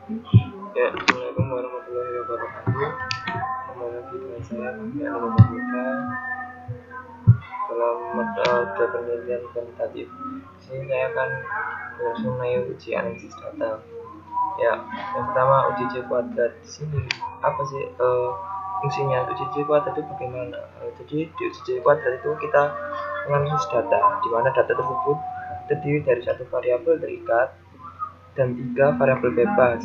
Ya, Assalamualaikum warahmatullahi wabarakatuh. Kembali lagi dengan saya Nurul Muhammad dalam mata penelitian kuantitatif. Di sini saya akan mengenai uji analisis data. Ya, yang pertama uji C kuadrat. Di sini apa sih fungsinya? Uji C kuadrat itu bagaimana? Jadi di uji C kuadrat itu kita menganalisis data, di mana data tersebut terdiri dari satu variabel terikat dan 3 variabel bebas.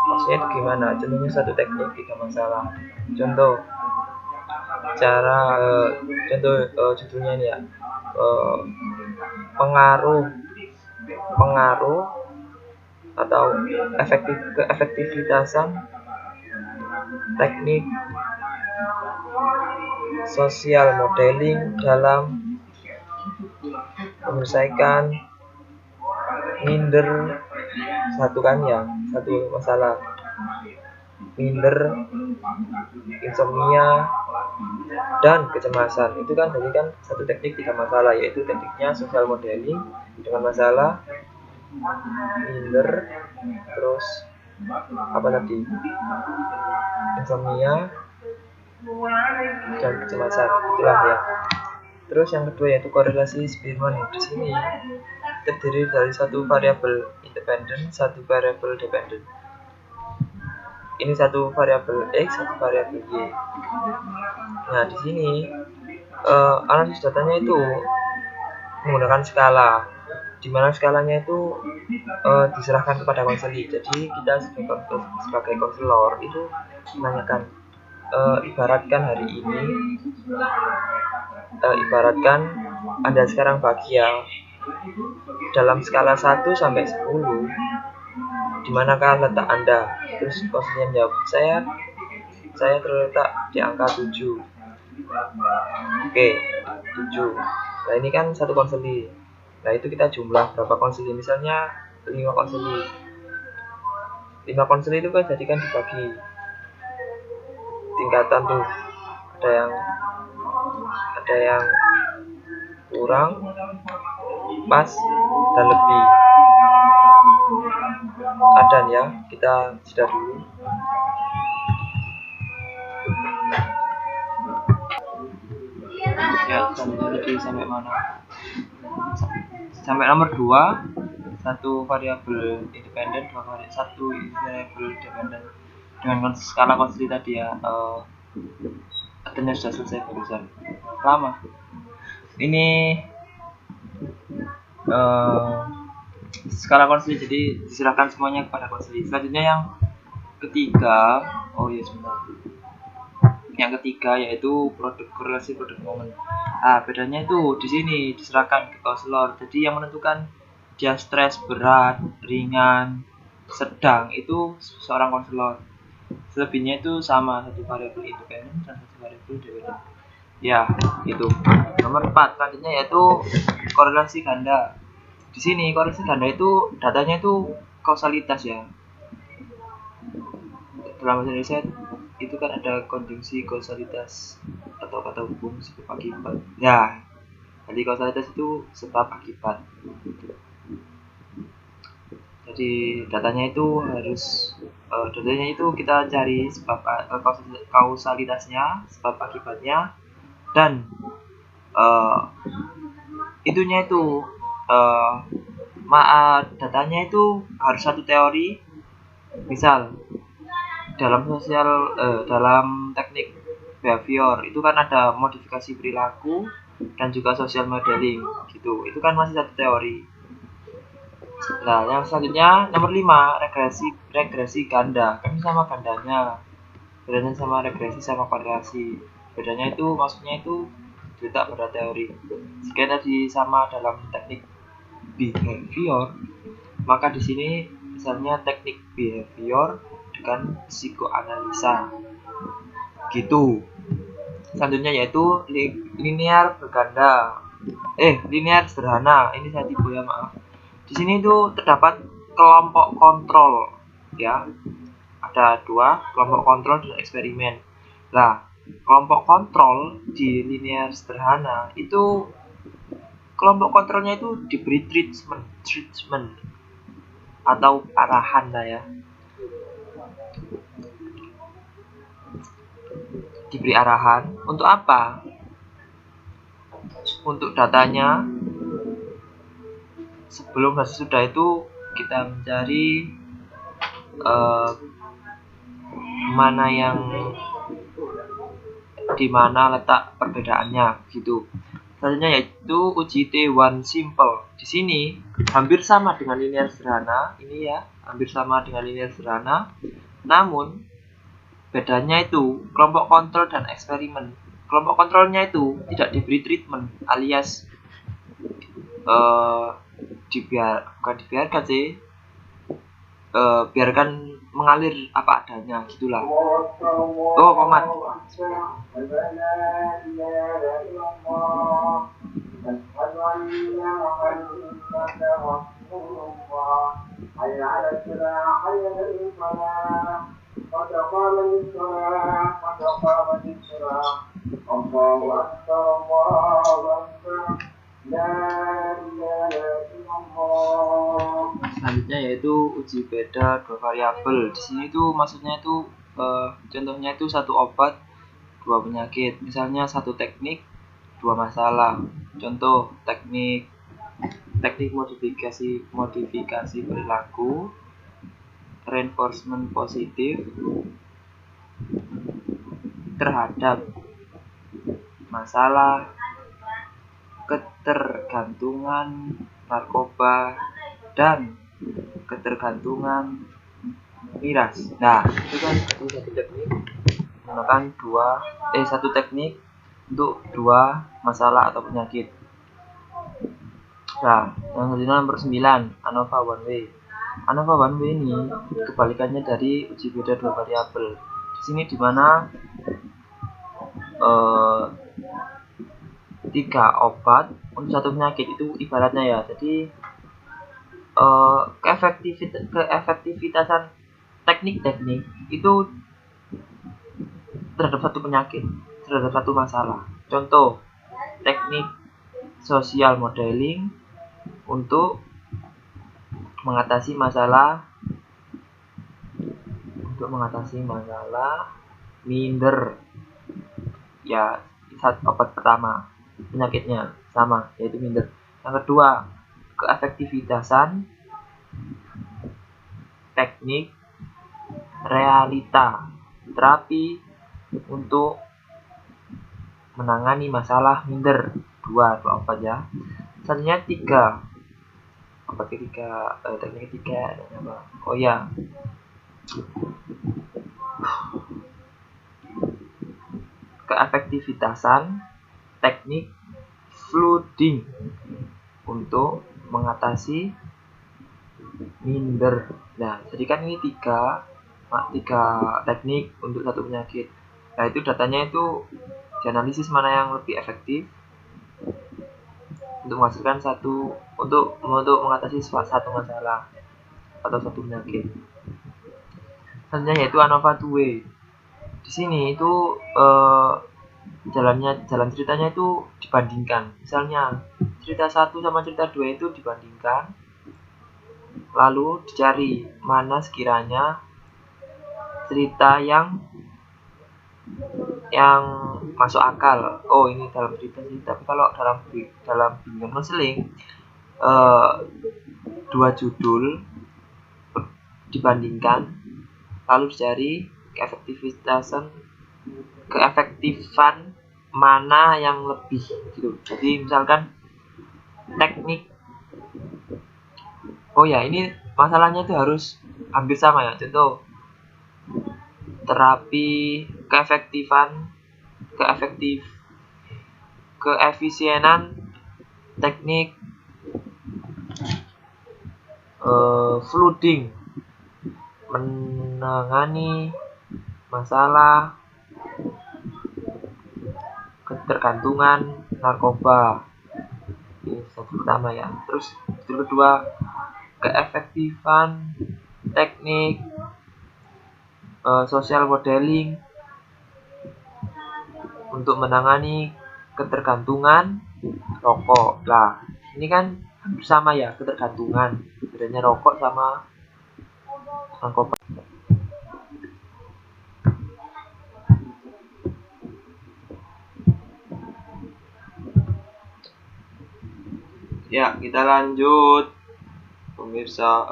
Maksudnya itu gimana? Contohnya satu teknik 3 masalah. Contoh cara judulnya ini ya, pengaruh atau keefektivitasan teknik sosial modeling dalam menyelesaikan minder satu masalah, minder, insomnia, dan kecemasan. Itu kan jadi kan satu teknik 3 masalah, yaitu tekniknya social modeling dengan masalah minder, terus apa tadi, insomnia dan kecemasan, itulah ya. Terus yang kedua yaitu korelasi Spearman. Di sini terdiri dari satu variabel independen, satu variabel dependen. Ini satu variabel X, satu variabel Y. Nah, di sini analisis datanya itu menggunakan skala, di mana skalanya itu diserahkan kepada konseli. Jadi kita sebagai konselor itu menanyakan, ibaratkan hari ini, ibaratkan Anda sekarang bahagia dalam skala 1 sampai 10, di manakah letak Anda? Terus konselnya menjawab, saya terletak di angka 7. Oke, 7. Nah, ini kan satu konseli. Nah, itu kita jumlah berapa konseli, misalnya 5 konseli. 5 konseli itu kan jadikan dibagi tingkatan tuh. Ada yang kurang, pas, dan lebih. Ada ya, kita sudah dulu. Ya, tadi sampai mana? Sampai nomor 2, satu variabel independen, satu variabel dependen dengan skala konseli tadi ya. Artinya sudah selesai barusan. Lama. Ini skala konseli, jadi diserahkan semuanya kepada konseli. Selanjutnya yang ketiga, yang ketiga yaitu korelasi produk momen. Nah, bedanya itu di sini diserahkan ke konselor. Jadi yang menentukan dia stres, berat, ringan, sedang itu seorang konselor. Selebihnya itu sama, satu variabel independen dan satu variabel dependen. Ya, itu. Nomor 4 selanjutnya yaitu korelasi ganda. Di sini korelasi ganda itu datanya itu kausalitas ya. Dalam bahasa Indonesia itu kan ada konjungsi kausalitas atau kata hubung sebab akibat. Ya, jadi kausalitas itu sebab akibat. Jadi datanya itu harus kita cari sebab kausalitasnya, sebab akibatnya, dan datanya itu harus satu teori. Misal dalam teknik behavior itu kan ada modifikasi perilaku dan juga social modeling gitu. Itu kan masih satu teori. Nah, yang selanjutnya nomor 5, regresi ganda. Kan sama gandanya. Bedanya sama regresi sama korelasi. Bedanya itu maksudnya itu tidak pada teori. Jika tadi sama dalam teknik behavior, maka di sini misalnya teknik behavior dengan psikoanalisa gitu. Selanjutnya yaitu linear berganda, linear sederhana. Ini saya tipu ya, maaf. Di sini itu terdapat kelompok kontrol ya. Ada 2, kelompok kontrol dan eksperimen. Nah, kelompok kontrol di linear sederhana itu kelompok kontrolnya itu diberi treatment atau arahan lah ya. diberi arahan untuk apa? Untuk datanya. Sebelum dan sesudah itu kita mencari mana yang di mana letak perbedaannya gitu. Selanjutnya yaitu uji T1 simple. Di sini hampir sama dengan linear sederhana, ini ya, hampir sama dengan linear sederhana. Namun bedanya itu kelompok kontrol dan eksperimen. Kelompok kontrolnya itu tidak diberi treatment, alias bukan dibiarkan sih, biarkan mengalir apa adanya gitulah. Oh, komat. Selanjutnya yaitu uji beda dua variabel. Di sini tuh maksudnya itu contohnya itu satu obat dua penyakit. Misalnya satu teknik dua masalah. Contoh teknik modifikasi perilaku, reinforcement positif terhadap masalah ketergantungan narkoba dan ketergantungan miras. Nah, itu kan satu teknik menggunakan satu teknik untuk dua masalah atau penyakit. Nah, yang selanjutnya nomor 9, ANOVA one way. ANOVA one way ini kebalikannya dari uji beda dua variabel. Di sini dimana 3 obat untuk satu penyakit itu ibaratnya ya. Jadi keefektivitasan teknik-teknik itu terhadap satu penyakit, terhadap satu masalah. Contoh teknik social modeling untuk mengatasi masalah minder ya, obat pertama penyakitnya sama yaitu minder. Yang kedua, keefektivitasan teknik realita terapi untuk menangani masalah minder, dua obat ya. Selanjutnya teknik ketiga apa? Oh ya, keefektivitasan teknik flooding untuk mengatasi minder. Nah, jadi kan ini tiga teknik untuk satu penyakit. Nah, itu datanya itu dianalisis mana yang lebih efektif untuk menghasilkan untuk mengatasi satu masalah atau satu penyakit. Selanjutnya yaitu ANOVA two way. Di sini itu jalan ceritanya itu dibandingkan. Misalnya cerita 1 sama cerita 2 itu dibandingkan, lalu dicari mana sekiranya cerita yang masuk akal. Oh, ini dalam cerita sih, tapi kalau dalam bimbingan konseling 2 judul dibandingkan, lalu dicari keefektifan mana yang lebih gitu. Jadi misalkan teknik, oh ya, ini masalahnya itu harus hampir sama ya. Contoh terapi keefisienan teknik flooding menangani masalah ketergantungan narkoba. Ini satu pertama ya. Terus yang kedua, keefektifan teknik social modeling untuk menangani ketergantungan rokok. Lah, ini kan hampir sama ya, ketergantungan. Bedanya rokok sama narkoba. Ya, kita lanjut pemirsa.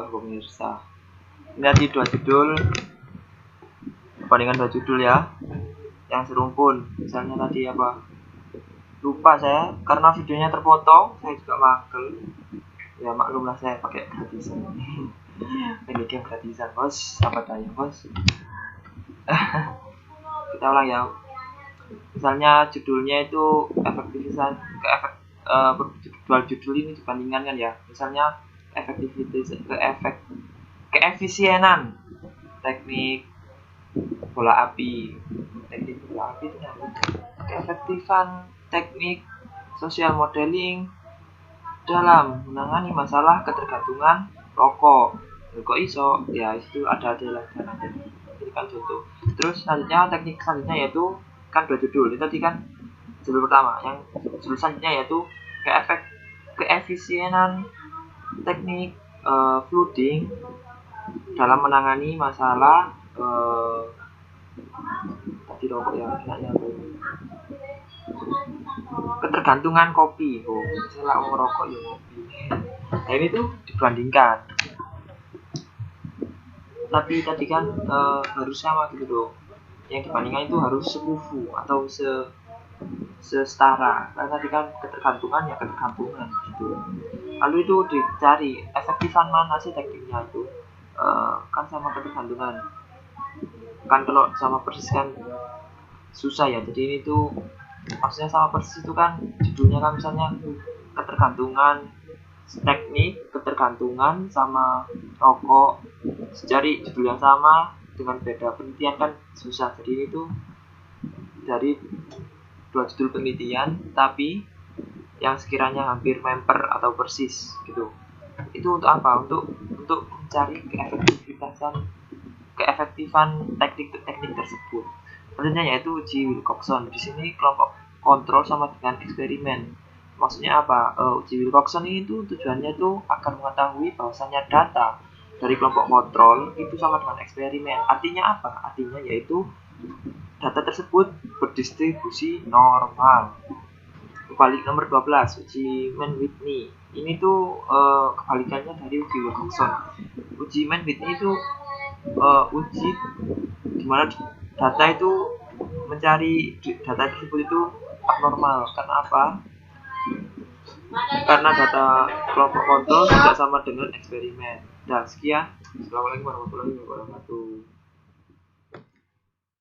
Lihat di 2 judul, perbandingan 2 judul ya, yang serumpun. Misalnya tadi apa? Lupa saya karena videonya terpotong, saya juga mangkel. Ya maklumlah, saya pakai gratisan. Ini game gratisan bos, apa daya bos. Kita ulang ya. Misalnya judulnya itu efektivitas dua judul ini dibandingkan kan ya. Misalnya keefisienan teknik bola api itu keefektifan teknik social modeling dalam menangani masalah ketergantungan rokok. Kok iso? Ya itu ada nanti. Ini kan contoh. Terus selanjutnya teknik selanjutnya yaitu kan 2 judul. Itu tadi kan judul pertama. Yang judul selanjutnya yaitu keefisienan teknik flooding dalam menangani masalah tadi rokok ya, ketergantungan kopi. Misalnya ngerokok ya kopi. Nah ini tuh dibandingkan. Tapi tadi kan harus sama gitu dong. Yang dibandingkan itu harus sekufu atau setara. Karena tadi kan ketergantungan ya ketergantungan gitu. Lalu itu dicari efektifan mana sih tekniknya itu. Kan sama ketergantungan. Kan kalau sama persis kan susah ya. Jadi ini tuh maksudnya sama persis itu kan judulnya kan misalnya ketergantungan teknik, ketergantungan sama rokok. Cari judul yang sama dengan beda penelitian kan susah. Jadi ini tuh dari 2 judul penelitian tapi yang sekiranya hampir memper atau persis gitu. Itu untuk apa? Untuk mencari keefektifan teknik tersebut. Selanjutnya yaitu uji Wilcoxon. Di sini kelompok kontrol sama dengan eksperimen. Maksudnya apa? Uji Wilcoxon itu tujuannya itu akan mengetahui bahwasannya data dari kelompok kontrol itu sama dengan eksperimen. Artinya apa? Artinya yaitu data tersebut berdistribusi normal. Kebalik nomor 12, uji Mann-Whitney. Ini tuh kebalikannya dari uji Wilcoxon. Uji Mann-Whitney itu uji dimana data itu mencari data tersebut itu abnormal. Karena apa? Karena data kelompok kontrol tidak sama dengan eksperimen. Nah, sekian. Assalamualaikum warahmatullahi wabarakatuh.